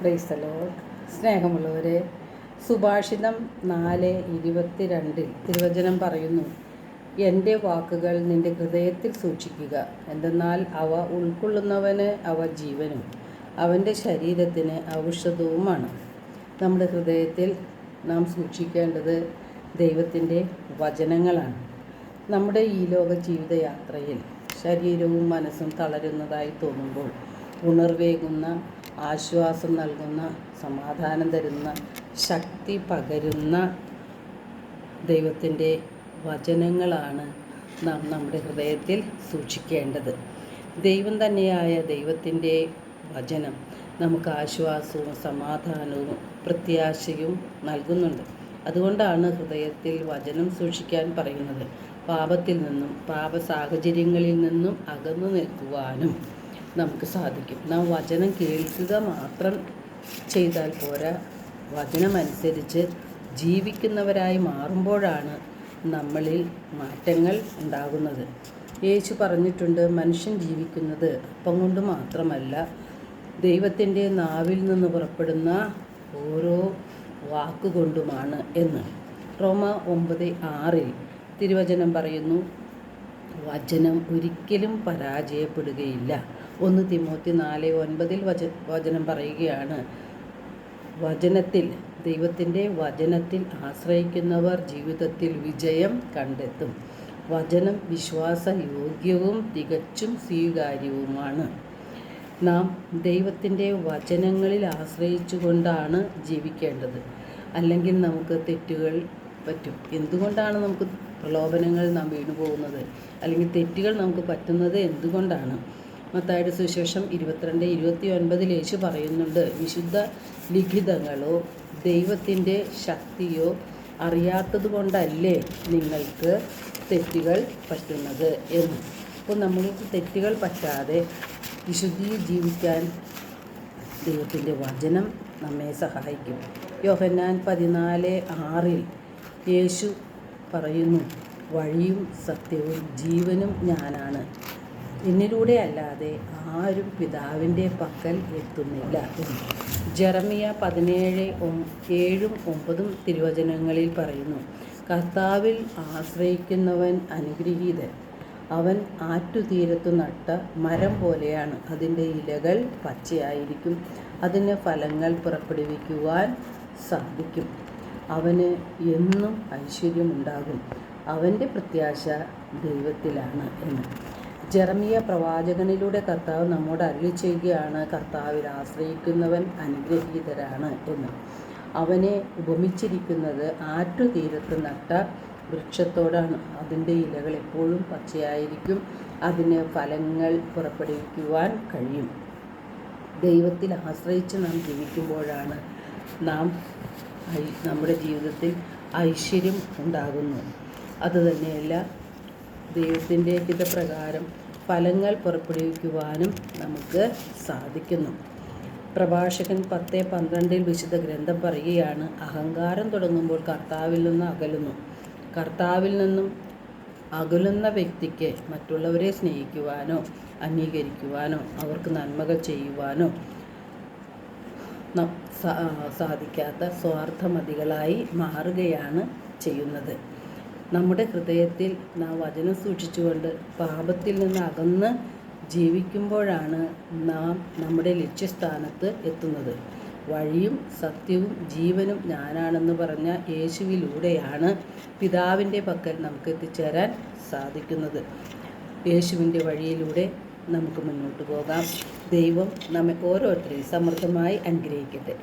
Praise the Lord. സ്നേഹമുള്ളവരെ, സുഭാഷിതം 4:22 തിരുവചനം പറയുന്നു, എൻ്റെ വാക്കുകൾ നിൻ്റെ ഹൃദയത്തിൽ സൂക്ഷിക്കുക, എന്തെന്നാൽ അവ ഉൾക്കൊള്ളുന്നവന് അവ ജീവനും അവൻ്റെ ശരീരത്തിന് ഔഷധവുമാണ്. നമ്മുടെ ഹൃദയത്തിൽ നാം സൂക്ഷിക്കേണ്ടത് ദൈവത്തിൻ്റെ വചനങ്ങളാണ്. നമ്മുടെ ഈ ലോക ജീവിതയാത്രയിൽ ശരീരവും മനസ്സും തളരുന്നതായി തോന്നുമ്പോൾ ഉണർവേകുന്ന, ആശ്വാസം നൽകുന്ന, സമാധാനം തരുന്ന, ശക്തി പകരുന്ന ദൈവത്തിൻ്റെ വചനങ്ങളാണ് നാം നമ്മുടെ ഹൃദയത്തിൽ സൂക്ഷിക്കേണ്ടത്. ദൈവം തന്നെയായ ദൈവത്തിൻ്റെ വചനം നമുക്ക് ആശ്വാസവും സമാധാനവും പ്രത്യാശയും നൽകുന്നുണ്ട്. അതുകൊണ്ടാണ് ഹൃദയത്തിൽ വചനം സൂക്ഷിക്കാൻ പറയുന്നത്. പാപത്തിൽ നിന്നും പാപ സാഹചര്യങ്ങളിൽ നിന്നും അകന്നു നിൽക്കുവാനും നമുക്ക് സാധിക്കും. നാം വചനം കേൾക്കുക മാത്രം ചെയ്താൽ പോരാ, വചനമനുസരിച്ച് ജീവിക്കുന്നവരായി മാറുമ്പോഴാണ് നമ്മളിൽ മാറ്റങ്ങൾ ഉണ്ടാകുന്നത്. യേശു പറഞ്ഞിട്ടുണ്ട്, മനുഷ്യൻ ജീവിക്കുന്നത് അപ്പം കൊണ്ട് മാത്രമല്ല, ദൈവത്തിൻ്റെ നാവിൽ നിന്ന് പുറപ്പെടുന്ന ഓരോ വാക്കുകൊണ്ടുമാണ് എന്ന്. റോമ 9:6 തിരുവചനം പറയുന്നു, വചനം ഒരിക്കലും പരാജയപ്പെടുകയില്ല. 1 തിമോത്തി 4:9 വചനം പറയുകയാണ്, വചനത്തിൽ, ദൈവത്തിൻ്റെ വചനത്തിൽ ആശ്രയിക്കുന്നവർ ജീവിതത്തിൽ വിജയം കണ്ടെത്തും. വചനം വിശ്വാസയോഗ്യവും തികച്ചും സ്വീകാര്യവുമാണ്. നാം ദൈവത്തിൻ്റെ വചനങ്ങളിൽ ആശ്രയിച്ചുകൊണ്ടാണ് ജീവിക്കേണ്ടത്. അല്ലെങ്കിൽ നമുക്ക് തെറ്റുകൾ പറ്റും. എന്തുകൊണ്ടാണ് നമുക്ക് പ്രലോഭനങ്ങൾ നാം വീണു പോകുന്നത്, അല്ലെങ്കിൽ തെറ്റുകൾ നമുക്ക് പറ്റുന്നത് എന്തുകൊണ്ടാണ്? മത്തായിയുടെ സുവിശേഷം 22:29 യേശു പറയുന്നുണ്ട്, വിശുദ്ധ ലിഖിതങ്ങളോ ദൈവത്തിൻ്റെ ശക്തിയോ അറിയാത്തത് കൊണ്ടല്ലേ നിങ്ങൾക്ക് തെറ്റുകൾ പറ്റുന്നത് എന്ന്. അപ്പോൾ നമ്മൾക്ക് തെറ്റുകൾ പറ്റാതെ വിശുദ്ധിയിൽ ജീവിക്കാൻ ദൈവത്തിൻ്റെ വചനം നമ്മെ സഹായിക്കും. യോഹന്നാൻ 14:6 യേശു പറയുന്നു, വഴിയും സത്യവും ജീവനും ഞാനാണ്, എന്നിലൂടെ അല്ലാതെ ആരും പിതാവിൻ്റെ പക്കൽ എത്തുന്നില്ല എന്ന്. ജെറമിയ 17:7-9 തിരുവചനങ്ങളിൽ പറയുന്നു, കർത്താവിൽ ആശ്രയിക്കുന്നവൻ അനുഗ്രഹീതൻ, അവൻ ആറ്റുതീരത്തു നട്ട മരം പോലെയാണ്, അതിൻ്റെ ഇലകൾ പച്ചയായിരിക്കും, അതിന് ഫലങ്ങൾ പുറപ്പെടുവിക്കുവാൻ സാധിക്കും, അവന് എന്നും ഐശ്വര്യമുണ്ടാകും, അവൻ്റെ പ്രത്യാശ ദൈവത്തിലാണ് എന്ന്. ജെറമിയ പ്രവാചകനിലൂടെ കർത്താവ് നമ്മോട് അരുളിച്ചെയ്യുകയാണ്, കർത്താവിൽ ആശ്രയിക്കുന്നവൻ അനുഗ്രഹീതരാണ് എന്ന്. അവനെ ഉപമിച്ചിരിക്കുന്നത് ആറ്റുതീരത്ത് നട്ട വൃക്ഷത്തോടാണ്. അതിൻ്റെ ഇലകൾ എപ്പോഴും പച്ചയായിരിക്കും, അതിന് ഫലങ്ങൾ പുറപ്പെടുവിക്കുവാൻ കഴിയും. ദൈവത്തിൽ ആശ്രയിച്ച് നാം ജീവിക്കുമ്പോഴാണ് നമ്മുടെ ജീവിതത്തിൽ ഐശ്വര്യം ഉണ്ടാകുന്നു. അതുതന്നെയല്ല, ദൈവത്തിൻ്റെ ഹിതപ്രകാരം ഫലങ്ങൾ പുറപ്പെടുവിക്കുവാനും നമുക്ക് സാധിക്കുന്നു. പ്രഭാഷകൻ 10:12 വിശുദ്ധ ഗ്രന്ഥം പറയുകയാണ്, അഹങ്കാരം തുടങ്ങുമ്പോൾ കർത്താവിൽ നിന്ന് അകലുന്നു. കർത്താവിൽ നിന്നും അകലുന്ന വ്യക്തിക്ക് മറ്റുള്ളവരെ സ്നേഹിക്കുവാനോ അംഗീകരിക്കുവാനോ അവർക്ക് നന്മകൾ ചെയ്യുവാനോ സാധിക്കാത്ത സ്വാർത്ഥമതികളായി മാറുകയാണ് ചെയ്യുന്നത്. നമ്മുടെ ഹൃദയത്തിൽ നാം വചനം സൂക്ഷിച്ചുകൊണ്ട് പാപത്തിൽ നിന്ന് അകന്ന് ജീവിക്കുമ്പോഴാണ് നാം നമ്മുടെ ലക്ഷ്യസ്ഥാനത്ത് എത്തുന്നത്. വഴിയും സത്യവും ജീവനും ഞാനാണെന്ന് പറഞ്ഞ യേശുവിലൂടെയാണ് പിതാവിൻ്റെ പക്കൽ നമുക്ക് എത്തിച്ചേരാൻ സാധിക്കുന്നത്. യേശുവിൻ്റെ വഴിയിലൂടെ നമുക്ക് മുന്നോട്ട് പോകാം. ദൈവം നമ്മെ ഓരോരുത്തരെയും സമൃദ്ധമായി അനുഗ്രഹിക്കട്ടെ.